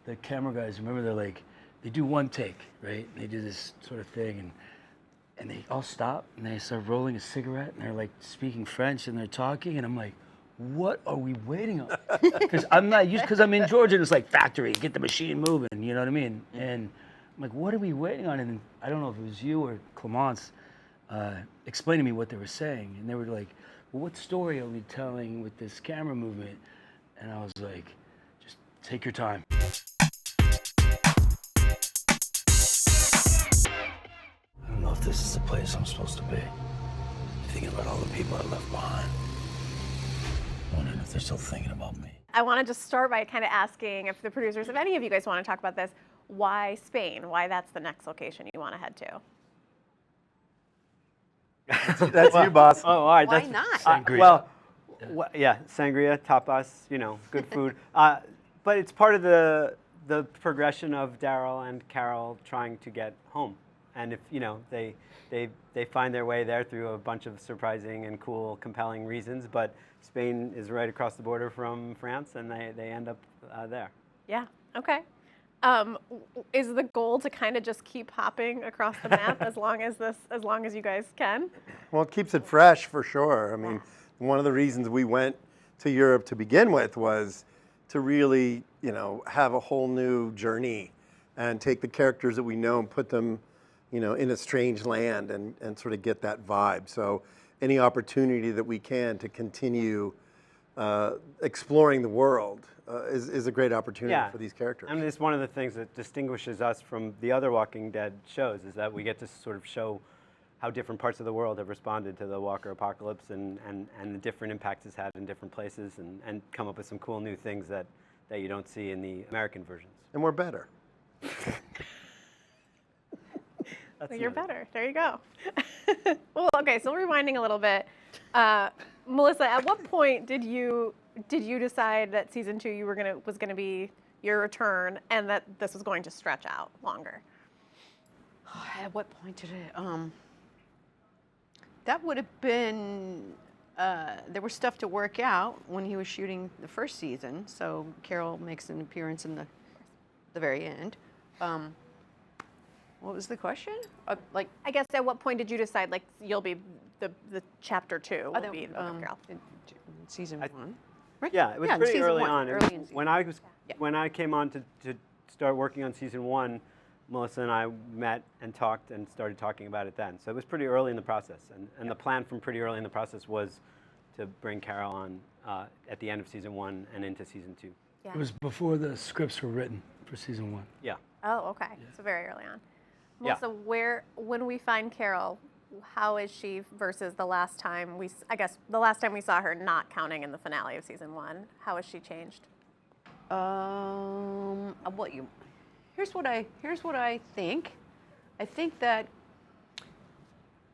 the camera guys, remember they do one take, right? They do this sort of thing, and they all stop and they start rolling a cigarette and they're like speaking French and they're talking, and I'm like, what are we waiting on? Because I'm not used, because I'm in Georgia and it's like factory, get the machine moving, you know what I mean? And I'm like, what are we waiting on? And I don't know if it was you or Clemence explained to me what they were saying, and they were like, well, what story are we telling with this camera movement? And I was like, just take your time. I don't know if this is the place I'm supposed to be. Thinking about all the people I left behind. Wondering if they're still thinking about me. I want to just start by kind of asking if the producers, if any of you guys want to talk about this, why Spain? Why that's the next location you want to head to? That's you, boss. Oh, all right. Why That's, not? Sangria. Yeah, sangria, tapas, good food. But it's part of the progression of Daryl and Carol trying to get home. And if, they find their way there through a bunch of surprising and cool, compelling reasons, but Spain is right across the border from France, and they end up there. Yeah, okay. Is the goal to kind of just keep hopping across the map as long as you guys can? Well, it keeps it fresh for sure. I mean, one of the reasons we went to Europe to begin with was to really, have a whole new journey and take the characters that we know and put them, in a strange land and sort of get that vibe. So any opportunity that we can to continue exploring the world is a great opportunity for these characters. I mean, it's one of the things that distinguishes us from the other Walking Dead shows is that we get to sort of show how different parts of the world have responded to the Walker apocalypse and the different impacts it's had in different places and come up with some cool new things that you don't see in the American versions. And we're better. Well, you're better. There you go. Well, okay, so rewinding a little bit. Melissa, at what point did you decide that season 2 was gonna be your return and that this was going to stretch out longer? At what point did it? That would have been. There was stuff to work out when he was shooting the first season. So Carol makes an appearance in the very end. What was the question? I guess at what point did you decide you'll be the chapter 2 will be the book of Carol? In season 1. Right? Yeah, it was pretty early on. Early in season When I came on to start working on season 1, Melissa and I met and talked and started talking about it then. So it was pretty early in the process, and the plan from pretty early in the process was to bring Carol on at the end of season 1 and into season 2. Yeah. It was before the scripts were written for season 1. Yeah. Oh, okay. Yeah. So very early on. Melissa, Yeah. when we find Carol, how is she versus the last time we saw her, not counting in the finale of season 1? How has she changed? Here's what I think. I think that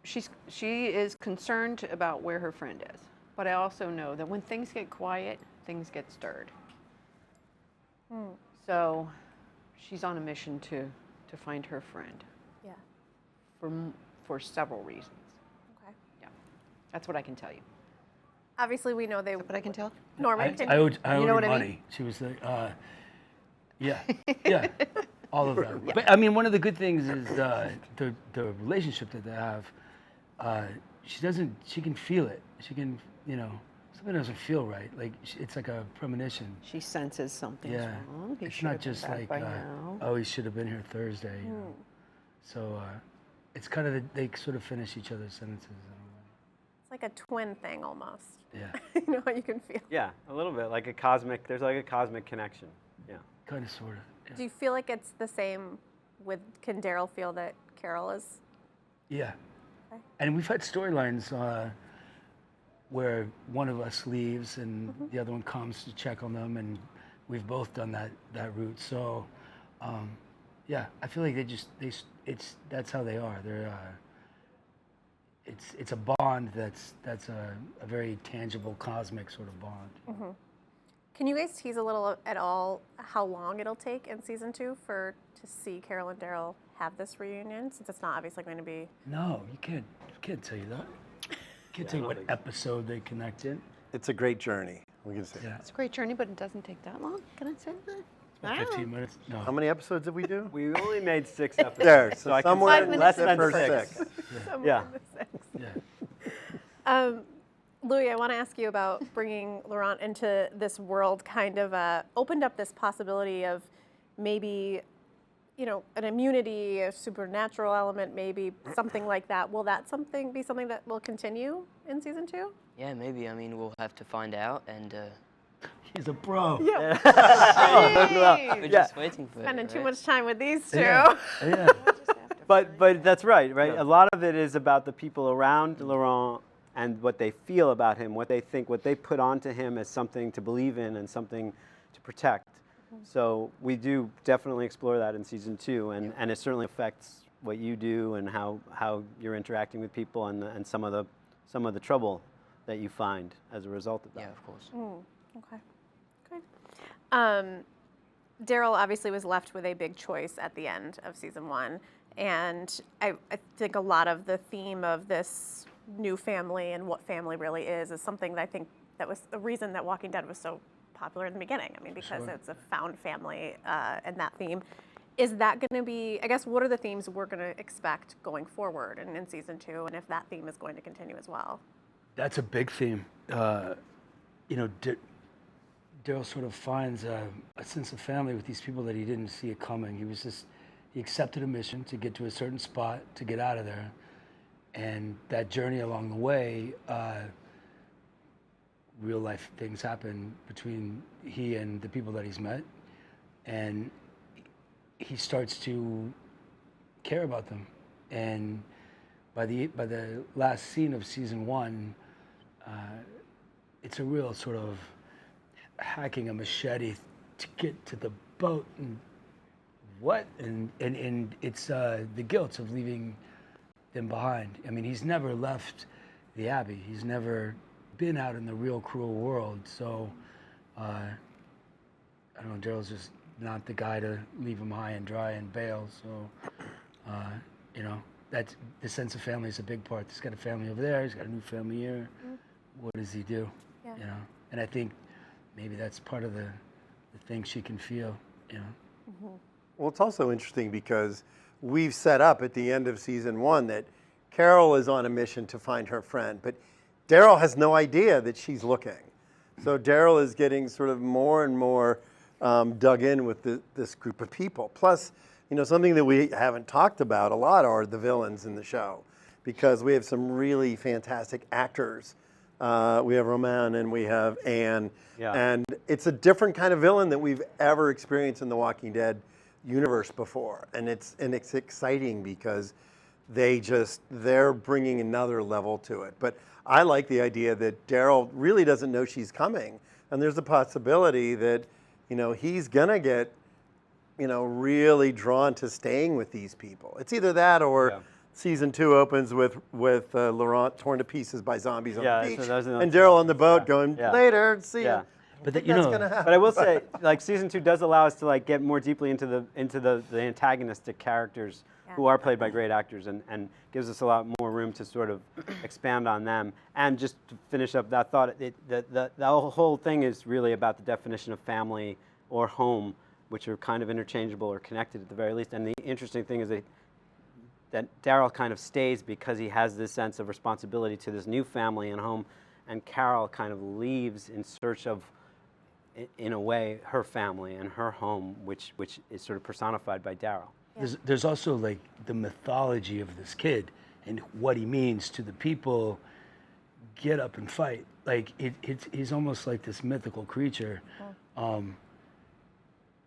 she is concerned about where her friend is, but I also know that when things get quiet, things get stirred. So she's on a mission to find her friend. Yeah. For several reasons. Okay. Yeah, that's what I can tell you. Obviously, we know they. But I can tell. Norman, I owed you know her what I money. mean? She was like, yeah, all of that. Yeah. But I mean, one of the good things is the relationship that they have. She can feel it. She can, something doesn't feel right. It's like a premonition. She senses something's wrong. It's not just like, he should have been here Thursday. So it's kind of they sort of finish each other's sentences in a way. It's like a twin thing almost. Yeah. You know how you can feel. Yeah, a little bit there's like a cosmic connection. Yeah. Kind of, sort of. Yeah. Do you feel like it's the same can Daryl feel that Carol is? Yeah. Okay. And we've had storylines where one of us leaves and the other one comes to check on them, and we've both done that route. So, yeah, I feel like that's how they are. They're it's a bond that's a very tangible, cosmic sort of bond. Mm-hmm. Can you guys tease a little at all how long it'll take in season 2 to see Carol and Daryl have this reunion, since it's not obviously going to be? No, you can't tell you that. You can't tell you what episode they connect in. It's a great journey. We can say. Yeah. It's a great journey, but it doesn't take that long. Can I say that? Like 15 minutes? No. How many episodes did we do? We only made 6 episodes. There, so I can somewhere say in less the than first 6. six. Yeah. Yeah. Louis, I want to ask you about bringing Laurent into this world. Kind of opened up this possibility of maybe, an immunity, a supernatural element, maybe something like that. Will that be something that will continue in season 2? Yeah, maybe. I mean, we'll have to find out, and He's a pro. Yeah. we're just waiting for Spending it. too Right? much time with these two. Yeah. Yeah. But that's right? A lot of it is about the people around Laurent and what they feel about him, what they think, what they put onto him as something to believe in and something to protect. So we do definitely explore that in season 2, and it certainly affects what you do and how you're interacting with people and some of the trouble that you find as a result of that. Yeah, of course. Okay. Good. Daryl obviously was left with a big choice at the end of season 1, and I think a lot of the theme of this new family and what family really is something that I think that was the reason that Walking Dead was so popular in the beginning. I mean, because it's a found family and that theme. Is that going to be, I guess, what are the themes we're going to expect going forward and in season 2, and if that theme is going to continue as well? That's a big theme. Daryl sort of finds a sense of family with these people that he didn't see it coming. He accepted a mission to get to a certain spot, to get out of there. And that journey along the way, real life things happen between he and the people that he's met. And he starts to care about them. And by the last scene of season 1, it's a real sort of hacking a machete to get to the boat and what? And it's the guilt of leaving them behind. I mean, he's never left the Abbey. He's never been out in the real cruel world. So, I don't know, Daryl's just not the guy to leave him high and dry and bail. So, that's the sense of family is a big part. He's got a family over there. He's got a new family here. What does he do? Yeah. And I think maybe that's part of the thing she can feel. Well, it's also interesting because we've set up at the end of season 1 that Carol is on a mission to find her friend, but Daryl has no idea that she's looking. So Daryl is getting sort of more and more dug in with this group of people. Plus, something that we haven't talked about a lot are the villains in the show, because we have some really fantastic actors. We have Roman and we have Anne, and it's a different kind of villain that we've ever experienced in the Walking Dead universe before, and it's exciting because they're bringing another level to it. But I like the idea that Daryl really doesn't know she's coming, and there's a possibility that he's gonna get really drawn to staying with these people. It's either that or season 2 opens with Laurent torn to pieces by zombies on the beach, and Daryl on the boat going later, see ya. But that's gonna happen. But I will say, season 2 does allow us to get more deeply into the antagonistic characters who are played by great actors, and gives us a lot more room to sort of expand on them. And just to finish up that thought, the whole thing is really about the definition of family or home, which are kind of interchangeable or connected at the very least. And the interesting thing is that Daryl kind of stays because he has this sense of responsibility to this new family and home, and Carol kind of leaves in search of, in a way, her family and her home, which is sort of personified by Daryl. There's also the mythology of this kid and what he means to the people. Get up and fight. He's almost like this mythical creature.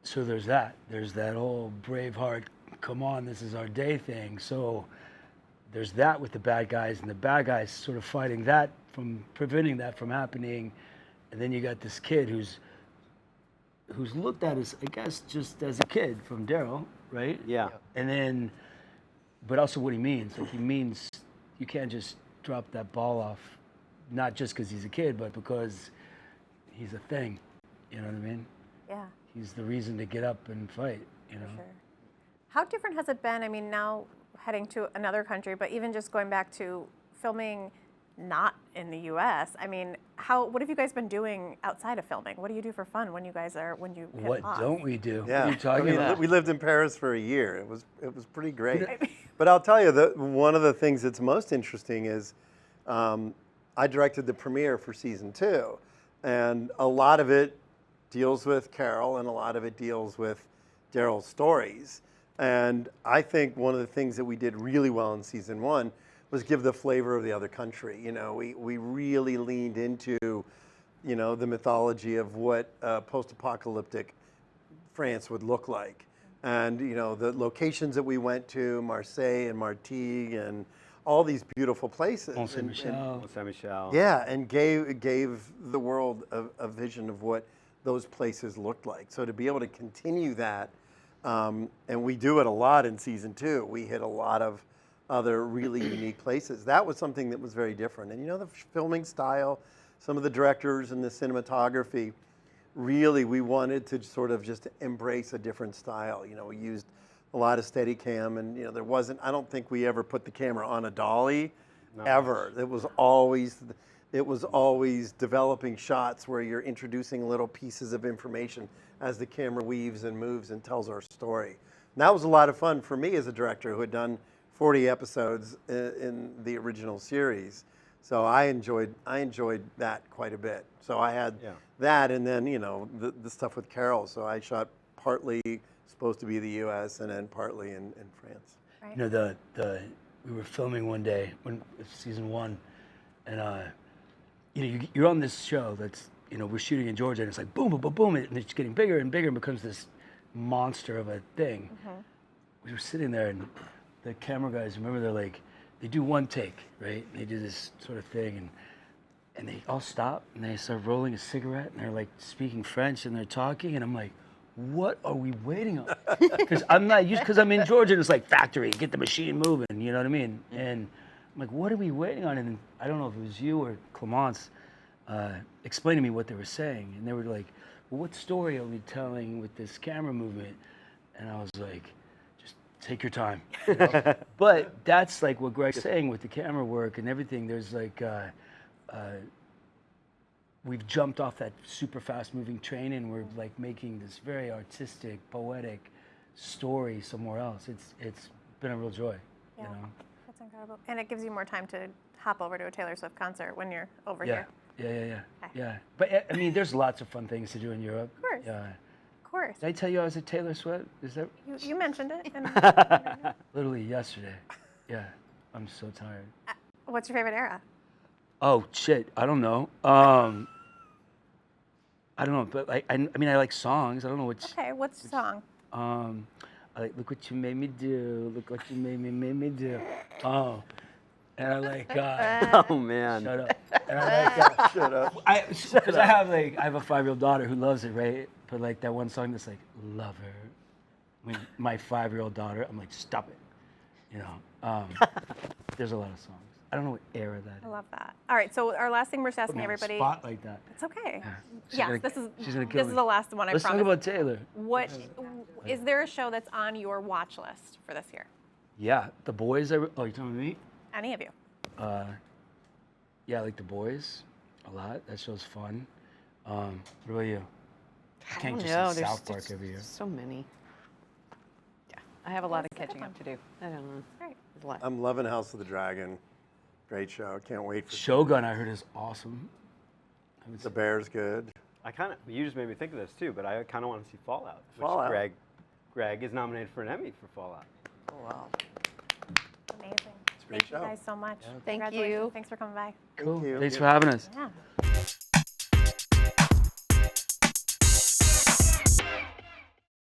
So there's that. There's that whole Braveheart, come on, this is our day thing. So there's that with the bad guys, and the bad guys sort of fighting that, from preventing that from happening. And then you got this kid who's looked at as, I guess, just as a kid from Daryl, right? Yeah. And then, but also what he means. He means you can't just drop that ball off, not just because he's a kid, but because he's a thing. You know what I mean? Yeah. He's the reason to get up and fight, For sure. How different has it been? I mean, now heading to another country, but even just going back to filming not in the U.S., I mean, what have you guys been doing outside of filming? What do you do for fun when you hit What off? don't we do? Yeah, What are you talking about? we lived in Paris for a year. It was pretty great. But I'll tell you that one of the things that's most interesting is I directed the premiere for season 2, and a lot of it deals with Carol, and a lot of it deals with Daryl's stories. And I think one of the things that we did really well in season 1 was give the flavor of the other country. You know, we really leaned into, you know, the mythology of what post-apocalyptic France would look like. And, you know, the locations that we went to, Marseille and Martigues and all these beautiful places. Mont Saint-Michel. Saint-Michel. Yeah, and gave the world a vision of what those places looked like. So to be able to continue that, and we do it a lot in season 2. We hit a lot of other really unique places. That was something that was very different. And you know, the filming style, some of the directors and the cinematography, really we wanted to sort of just embrace a different style. You know, we used a lot of Steadicam, and you know, I don't think we ever put the camera on a dolly, ever. It was always developing shots where you're introducing little pieces of information as the camera weaves and moves and tells our story. And that was a lot of fun for me as a director who had done 40 episodes in the original series. So I enjoyed that quite a bit. So I had that, and then, you know, the stuff with Carol. So I shot partly supposed to be the U.S. and then partly in France. Right. You know, we were filming one day when season 1, and you know, you're on this show that's, you know, we're shooting in Georgia, and it's like boom, boom, boom, boom, and it's getting bigger and bigger and becomes this monster of a thing. We were sitting there, and the camera guys, remember, they're like, they do one take, right? And they do this sort of thing, and they all stop, and they start rolling a cigarette, and they're like speaking French, and they're talking, and I'm like, what are we waiting on? Because I'm not used, because I'm in Georgia, and it's like factory, get the machine moving, you know what I mean? And I'm like, what are we waiting on? And I don't know if it was you or Clemence explained to me what they were saying, and they were like, well, what story are we telling with this camera movement? And I was like, just take your time. You know? But that's like what Greg's saying with the camera work and everything. There's like, we've jumped off that super fast moving train, and we're like making this very artistic, poetic story somewhere else. It's been a real joy, you know? That's incredible. And it gives you more time to hop over to a Taylor Swift concert when you're over Yeah. here. Yeah. But I mean, there's lots of fun things to do in Europe. Of course. Yeah. Of course. Did I tell you I was at Taylor Swift? Is that You mentioned it. And literally yesterday? Yeah. I'm so tired. what's your favorite era? Oh shit! I don't know. I don't know, but like I mean, I like songs. I don't know which. Okay, what's the song? I like "Look What You Made Me Do." Look what you made me do. Oh, and I like. Oh man. Shut up. And I like. Shut up. Because I have a 5-year-old daughter who loves it, right? But like that one song that's like "Love Her." I mean, my 5-year-old daughter, I'm like, stop it. You know. There's a lot of songs. I don't know what era that is. I love that. All right, so our last thing we're just asking Put me on the everybody. spot like that. It's okay. She's Yes, gonna- she's gonna kill this me. is the last one. I Let's promise. talk about Taylor. What is there a show that's on your watch list for this year? Yeah, The Boys. Oh, you're talking to me? Any of you? Yeah, I like The Boys a lot. That show's fun. What about you? I can't just know. see There's South Park just every year. so many. Yeah, I have a lot of That's a good catching up one. to do. I don't know. Great. There's a lot. I'm loving House of the Dragon. Great show. Can't wait for Shogun, I heard, is awesome. I haven't The seen- Bear's good. You just made me think of this too, but I kind of want to see Fallout. Which Fallout. Greg is nominated for an Emmy for Fallout. Oh, wow. Amazing. a great Thank you show. guys so much. Thank Congratulations. you. Thanks for coming by. Cool. you. Thanks for having us. Yeah.